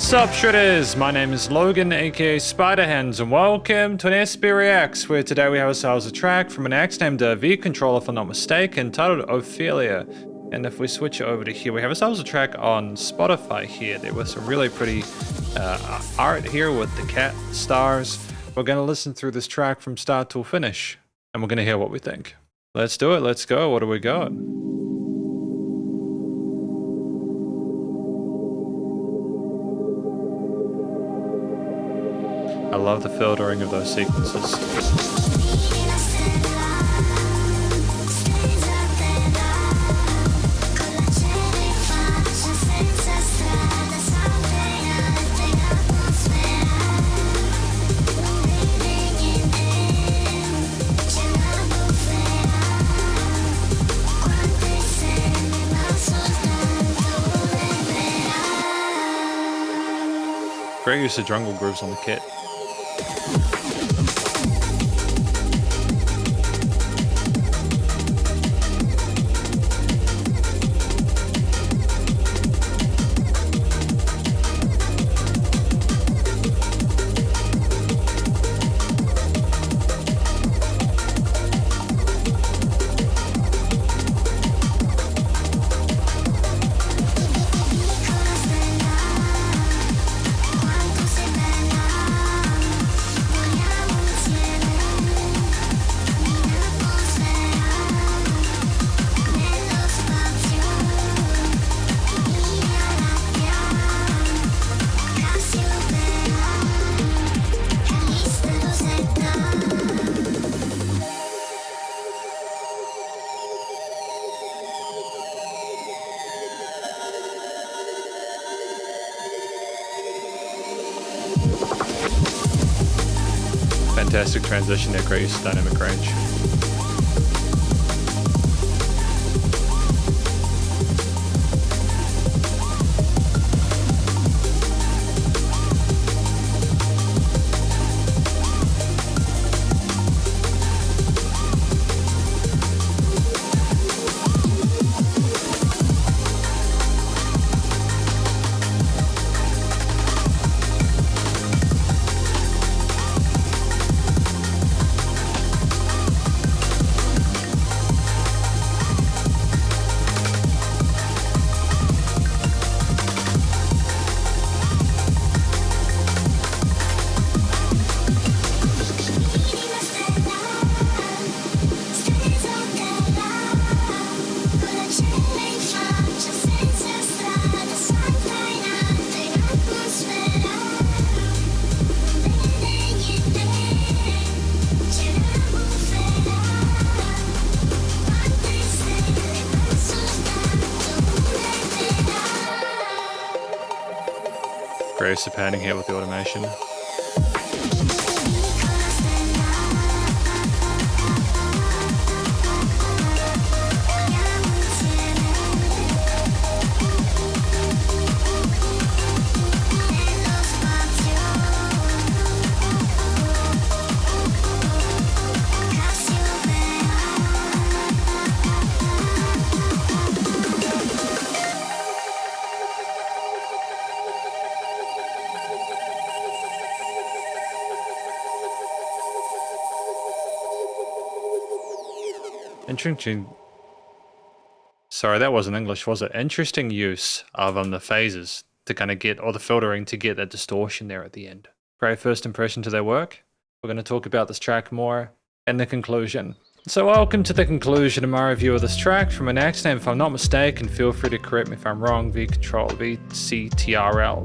Sup Shredders, my name is Logan aka Spiderhands and welcome to an SP Reacts, where today we have ourselves a track from an act named vctrl if I'm not mistaken, titled 0phelia. And if we switch over to here, we have ourselves a track on Spotify here. There was some really pretty art here with the cat stars. We're going to listen through this track from start to finish and we're going to hear what we think. Let's do it, let's go. What do we got? I love the filtering of those sequences. Great use of jungle grooves on the kit. Fantastic transition there, great use of dynamic range. Great use of panning here with the automation. Interesting. Sorry, that wasn't English, was it? Interesting use of the phases to kind of get, or the filtering to get that distortion there at the end. Great first impression to their work. We're going to talk about this track more in the conclusion. So welcome to the conclusion of my review of this track from an act name, if I'm not mistaken, feel free to correct me if I'm wrong, vctrl,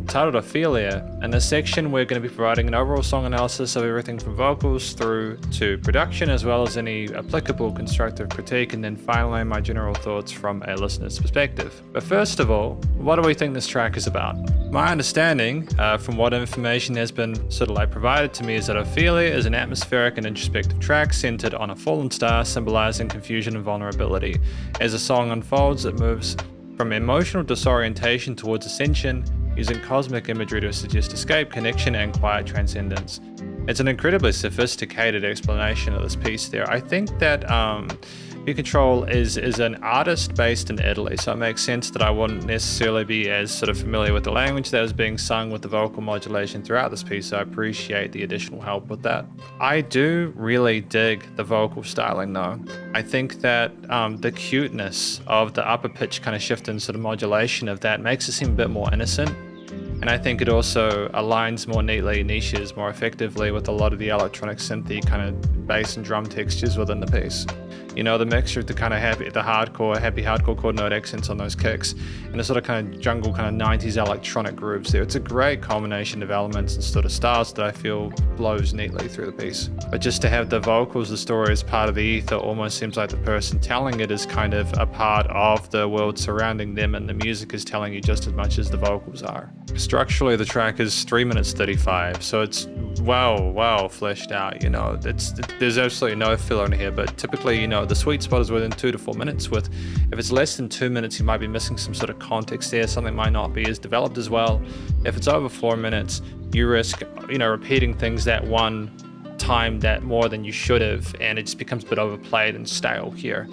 titled 0phelia. In this section, we're going to be providing an overall song analysis of everything from vocals through to production, as well as any applicable constructive critique, and then finally my general thoughts from a listener's perspective. But first of all, what do we think this track is about? My understanding, from what information has been sort of like provided to me, is that 0phelia is an atmospheric and introspective track centered on a fallen star, symbolizing confusion and vulnerability. As the song unfolds, it moves from emotional disorientation towards ascension, using cosmic imagery to suggest escape, connection, and quiet transcendence. It's an incredibly sophisticated explanation of this piece there. I think that vctrl is an artist based in Italy, so it makes sense that I wouldn't necessarily be as sort of familiar with the language that is being sung with the vocal modulation throughout this piece, so I appreciate the additional help with that. I do really dig the vocal styling though. I think that the cuteness of the upper pitch kind of shift and sort of modulation of that makes it seem a bit more innocent. And I think it also aligns more neatly, niches more effectively with a lot of the electronic synthy kind of bass and drum textures within the piece. You know, the mixture of the kind of happy hardcore chord note accents on those kicks, and the sort of kind of jungle kind of 90s electronic grooves there. It's a great combination of elements and sort of styles that I feel flows neatly through the piece. But just to have the vocals, the story as part of the ether, almost seems like the person telling it is kind of a part of the world surrounding them, and the music is telling you just as much as the vocals are. Structurally, the track is 3 minutes 35, so it's well fleshed out. You know, there's absolutely no filler in here, but typically, you know, the sweet spot is within 2 to 4 minutes. With if it's less than 2 minutes, you might be missing some sort of context there. Something might not be as developed as well. If it's over 4 minutes, you risk, you know, repeating things that one time that more than you should have, and it just becomes a bit overplayed and stale here.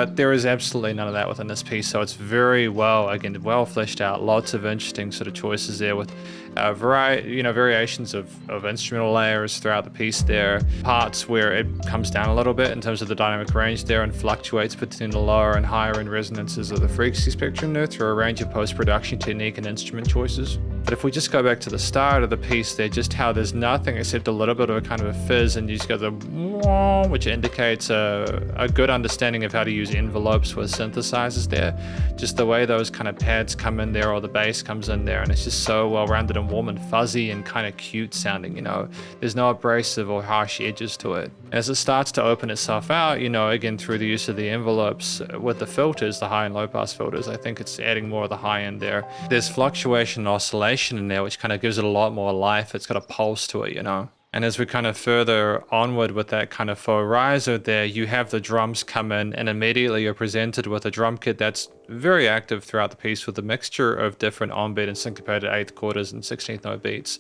There is absolutely none of that within this piece, so it's very well fleshed out. Lots of interesting sort of choices there with variations of instrumental layers throughout the piece there. Parts where it comes down a little bit in terms of the dynamic range there and fluctuates between the lower and higher end resonances of the frequency spectrum there through a range of post-production technique and instrument choices. But if we just go back to the start of the piece there, just how there's nothing except a little bit of a kind of a fizz, and you just go the wah, which indicates a good understanding of how to use envelopes with synthesizers there. Just the way those kind of pads come in there, or the bass comes in there, and it's just so well rounded and warm and fuzzy and kind of cute sounding, you know. There's no abrasive or harsh edges to it. As it starts to open itself out, you know, again through the use of the envelopes with the filters, the high and low pass filters, I think it's adding more of the high end there. There's fluctuation and oscillation in there, which kind of gives it a lot more life. It's got a pulse to it, you know. And as we kind of further onward with that kind of faux riser there, you have the drums come in, and immediately you're presented with a drum kit that's very active throughout the piece with a mixture of different on-beat and syncopated 8th quarters and 16th note beats,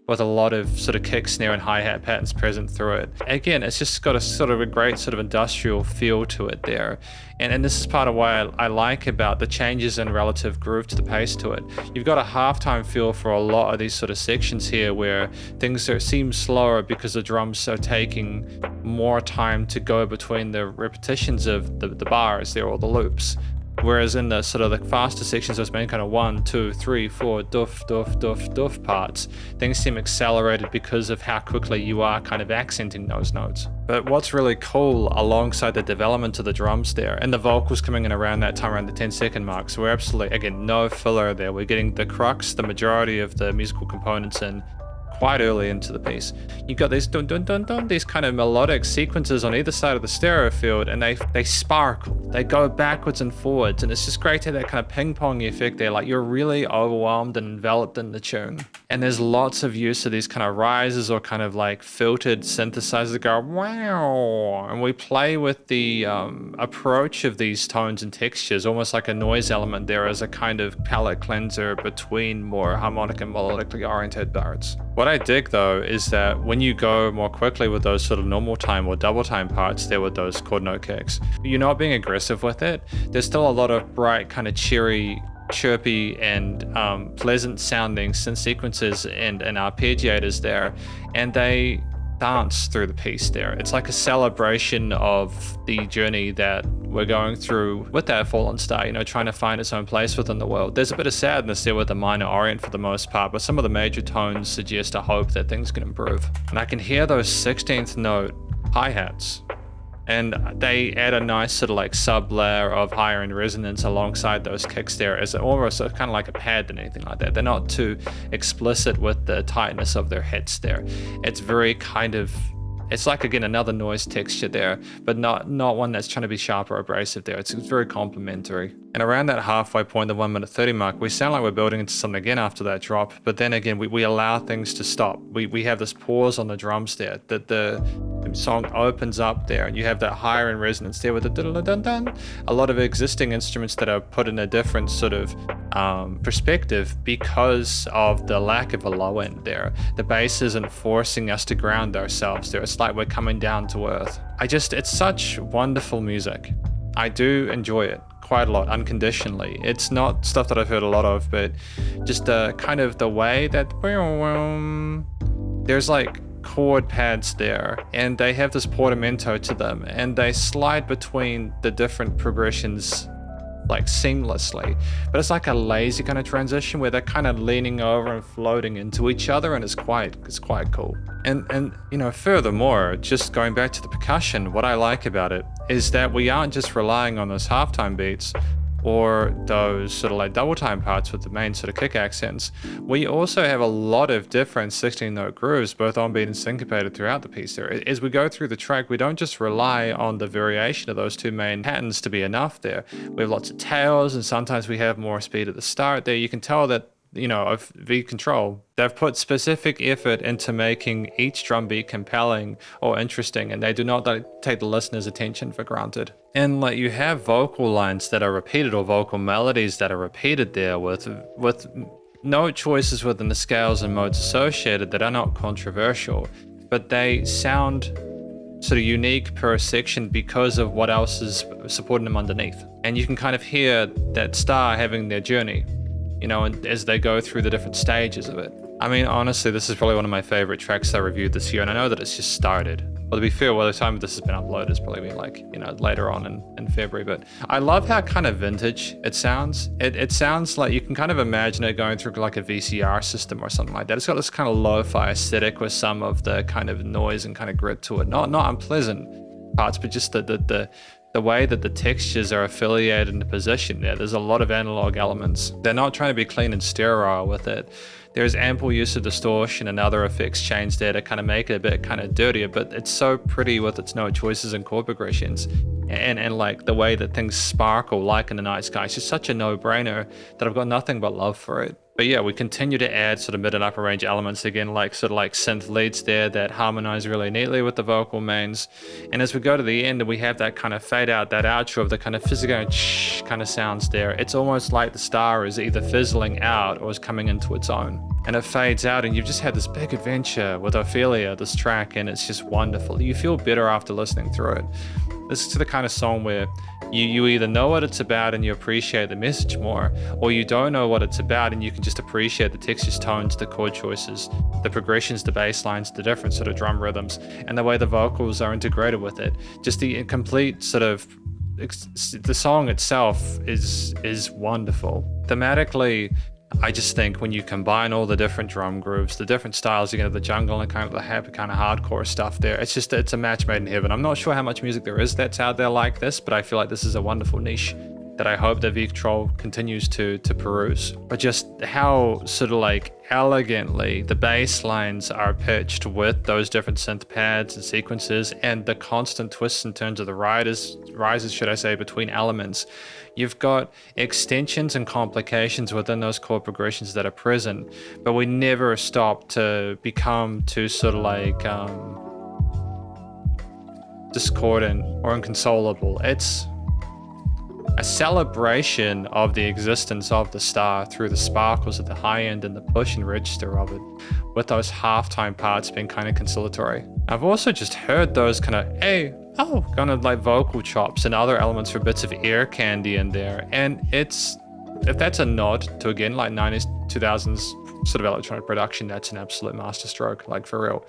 with a lot of sort of kick, snare, and hi-hat patterns present through it. Again, it's just got a sort of a great sort of industrial feel to it there. And this is part of why I like about the changes in relative groove to the pace to it. You've got a halftime feel for a lot of these sort of sections here where things seem slower because the drums are taking more time to go between the repetitions of the bars there, or the loops. Whereas in the sort of the faster sections, those main kind of 1, 2, 3, 4 doof, doof, doof, doof parts, things seem accelerated because of how quickly you are kind of accenting those notes. But what's really cool alongside the development of the drums there, and the vocals coming in around that time, around the 10-second mark, so we're absolutely, again, no filler there. We're getting the crux, the majority of the musical components in quite early into the piece. You've got these dun dun dun dun, these kind of melodic sequences on either side of the stereo field, and they sparkle, they go backwards and forwards, and it's just great to have that kind of ping-pong effect there, like you're really overwhelmed and enveloped in the tune. And there's lots of use of these kind of rises or kind of like filtered synthesizers that go wow, and we play with the approach of these tones and textures, almost like a noise element there as a kind of palette cleanser between more harmonic and melodically oriented parts. What I dig though is that when you go more quickly with those sort of normal time or double time parts there with those chord note kicks, you're not being aggressive with it. There's still a lot of bright kind of cheery, chirpy and pleasant sounding synth sequences and arpeggiators there, and they dance through the piece there. It's like a celebration of the journey that we're going through with that fallen star, you know, trying to find its own place within the world. There's a bit of sadness there with the minor orient for the most part, but some of the major tones suggest a hope that things can improve. And I can hear those 16th note hi-hats, and they add a nice sort of like sub layer of higher end resonance alongside those kicks there as almost kind of like a pad than anything like that. They're not too explicit with the tightness of their hits there. It's very kind of, it's like, again, another noise texture there, but not one that's trying to be sharp or abrasive there. It's very complementary. And around that halfway point, the 1 minute 30 mark, we sound like we're building into something again after that drop, but then again, we allow things to stop. We have this pause on the drums there, that the song opens up there, and you have that higher end resonance there with the dun-dun-dun-dun. A lot of existing instruments that are put in a different sort of perspective because of the lack of a low end there. The bass isn't forcing us to ground ourselves there. It's like we're coming down to earth. It's such wonderful music. I do enjoy it quite a lot, unconditionally. It's not stuff that I've heard a lot of, but just kind of the way that there's like chord pads there, and they have this portamento to them, and they slide between the different progressions like seamlessly, but it's like a lazy kind of transition where they're kind of leaning over and floating into each other, and it's quite cool. And you know, furthermore, just going back to the percussion, what I like about it is that we aren't just relying on those halftime beats or those sort of like double time parts with the main sort of kick accents. We also have a lot of different 16-note grooves, both on beat and syncopated throughout the piece there. As we go through the track, we don't just rely on the variation of those two main patterns to be enough there. We have lots of tails, and sometimes we have more speed at the start there. You can tell that, you know, of vctrl, they've put specific effort into making each drum beat compelling or interesting, and they do not take the listener's attention for granted. And like, you have vocal lines that are repeated, or vocal melodies that are repeated there with note choices within the scales and modes associated that are not controversial, but they sound sort of unique per section because of what else is supporting them underneath. And you can kind of hear that star having their journey, you know, and as they go through the different stages of it. I mean, honestly, this is probably one of my favorite tracks I reviewed this year, and I know that it's just started. Well, to be fair, by the time this has been uploaded, it's probably been like, you know, later on in February, but I love how kind of vintage it sounds. It sounds like you can kind of imagine it going through like a VCR system or something like that. It's got this kind of lo-fi aesthetic with some of the kind of noise and kind of grit to it. Not unpleasant parts, but just the way that the textures are affiliated in position there. There's a lot of analog elements. They're not trying to be clean and sterile with it. There's ample use of distortion and other effects chains there to kind of make it a bit kind of dirtier, but it's so pretty with its note choices and chord progressions. And like the way that things sparkle like in the night sky. It's just such a no-brainer that I've got nothing but love for it. But yeah, we continue to add sort of mid and upper range elements again, like sort of like synth leads there that harmonize really neatly with the vocal mains. And as we go to the end and we have that kind of fade out, that outro of the kind of physical kind of sounds there, it's almost like the star is either fizzling out or is coming into its own. And it fades out, and you've just had this big adventure with 0phelia, this track, and it's just wonderful. You feel better after listening through it. This is the kind of song where you either know what it's about and you appreciate the message more, or you don't know what it's about and you can just appreciate the textures, tones, the chord choices, the progressions, the bass lines, the different sort of drum rhythms, and the way the vocals are integrated with it. Just the complete sort of, the song itself is wonderful. Thematically, I just think when you combine all the different drum grooves, the different styles, you get the jungle and kind of the happy kind of hardcore stuff there. It's a match made in heaven. I'm not sure how much music there is that's out there like this, but I feel like this is a wonderful niche that I hope that vctrl continues to peruse. But just how sort of like elegantly the bass lines are pitched with those different synth pads and sequences, and the constant twists and turns of the rises, should I say, between elements. You've got extensions and complications within those chord progressions that are present, but we never stop to become too sort of like discordant or inconsolable. It's a celebration of the existence of the star through the sparkles at the high end and the push and register of it, with those halftime parts being kind of conciliatory. I've also just heard those kind of kind of like vocal chops and other elements for bits of ear candy in there, and if that's a nod to, again, like 90s 2000s sort of electronic production, that's an absolute masterstroke, like for real.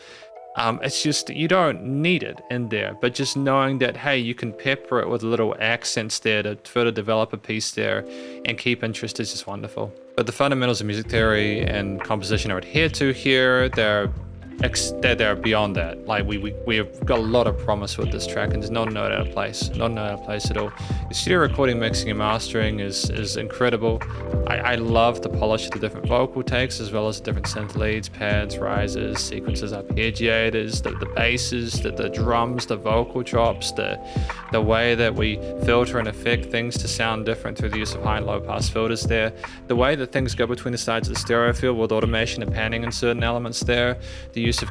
It's just, you don't need it in there, but just knowing that, hey, you can pepper it with little accents there to further develop a piece there and keep interest is just wonderful. But the fundamentals of music theory and composition are adhered to here. They're beyond that. Like we've got a lot of promise with this track, and there's not a note out of place. Not a note out of place at all. The studio recording, mixing, and mastering is incredible. I love the polish of the different vocal takes, as well as the different synth leads, pads, rises, sequences, arpeggiators, the basses, the drums, the vocal chops, the way that we filter and affect things to sound different through the use of high and low pass filters there, the way that things go between the sides of the stereo field with automation and panning in certain elements there, the use use of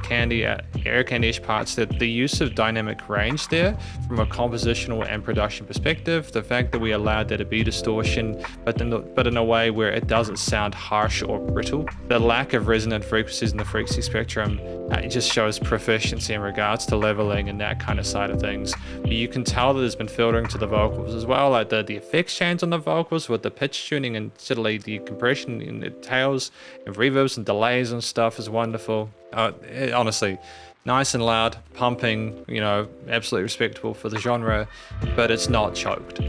air candy-ish parts, the use of dynamic range there from a compositional and production perspective, the fact that we allowed there to be distortion, but in a way where it doesn't sound harsh or brittle. The lack of resonant frequencies in the frequency spectrum, it just shows proficiency in regards to leveling and that kind of side of things. But you can tell that there's been filtering to the vocals as well, like the effects change on the vocals with the pitch tuning and certainly the compression in the tails and reverbs and delays and stuff is wonderful. Honestly, nice and loud, pumping, you know, absolutely respectable for the genre, but it's not choked.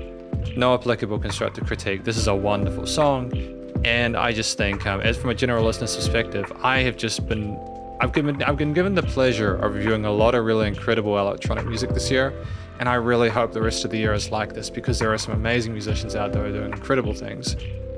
No applicable constructive critique. This is a wonderful song, and I just think, as from a general listener's perspective, I've been given the pleasure of reviewing a lot of really incredible electronic music this year, and I really hope the rest of the year is like this, because there are some amazing musicians out there doing incredible things.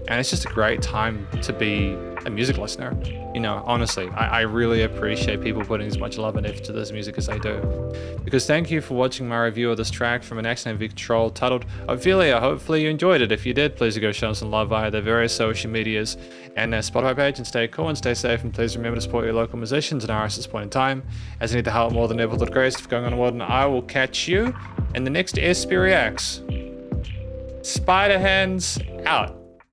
And it's just a great time to be a music listener. You know, honestly, I really appreciate people putting as much love and effort to this music as they do. Because thank you for watching my review of this track from an accident vctrl titled 0phelia. Hopefully you enjoyed it. If you did, please go show us some love via the various social medias and their Spotify page, and stay cool and stay safe, and please remember to support your local musicians and artists at this point in time, as they need the help more than ever. The greatest stuff going on in the world, and I will catch you in the next SP Reacts. Spiderhands out.